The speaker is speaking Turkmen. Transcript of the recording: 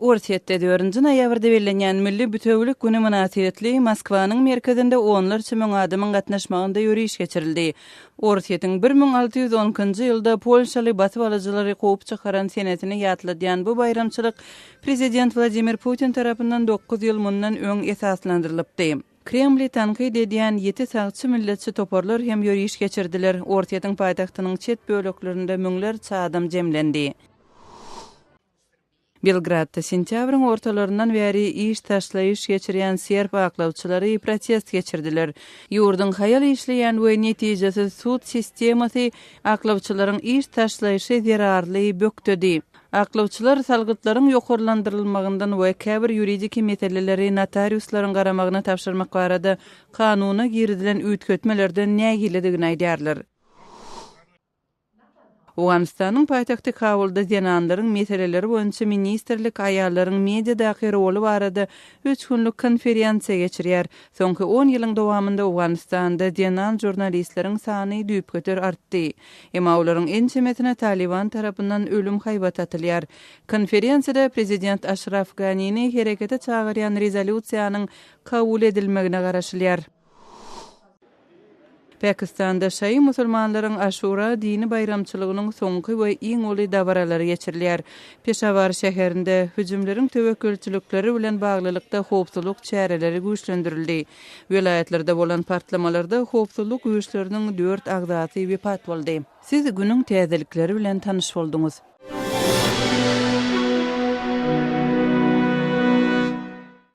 Ortiýetde 4-nji noýabrda bellenýän Milli Bütewlük güni münasibetli Moskwanyň merkezinde onlarça müň adamyň gatnaşmagynda ýürüýüş geçirildi. Ortiýetiň 1610-njy ýylda Polşaly batyp alyjylary gowy çykaran senetini ýatladýan bu bayramçylyk Prezident Vladimir Putin tarapyndan 9 ýyl mundan öň esaslandyrylypdy. Kremli tankyd edýän 7 sagçy milletçi toparlar hem ýürüýüş geçirdiler. Ortiýetiň paýtagtynyň çet böleklerinde müňlerçe adam jemlendi. Belgradda sentýabryň ortalaryndan bäri iş taşlaýyş geçirýän serb aklawçylary protest geçirdiler. Ýurdun haýal işleýän we netijesi sud sistemasy aklawçylaryň iş taşlaýyşy zerarly bökdedi. Aklawçylar salgytlaryň ýokarlandyrylmagyndan we käbir ýuridik meseleleri notariuslaryň garamagyna tapşyrmak barada kanuny girdilen üýtgetmelerden nägiledigini aýdýarlar. Awganistanyň paýtagty Kabulda ýananlaryň meseleleri boýunça ministerlik aýallaryň mediadaky roly barada 3 günlük konferensiýa geçirýär. Soňky 10 ýylyň dowamında Awganistanda ýanan jurnalistleriň sany düýüp götür artdy. Emma olaryň ençemetine Taliban tarapyndan ölüm haýbat atylýar. Konferensiýada prezident Ashraf Ghani'ni herekete çagyrýan rezolýusiýanyň kabul edilmegine garaşylýar. Pakistanda şaý musulmanlaryň Aşura dini bayramçylygynyň soňky we iň uly dabaralary geçirilýär. Peşawar şäherinde hüjümleriň töwekkülçilikleri bilen baglylykda howpsuzlyk çäreleri güýçlendirildi. Welaýatlerde bolan partlamalarda howpsuzlyk güýçleriniň 4 agzasy wepat boldy. Siz günüň täzelikleri bilen tanyş boldunuz.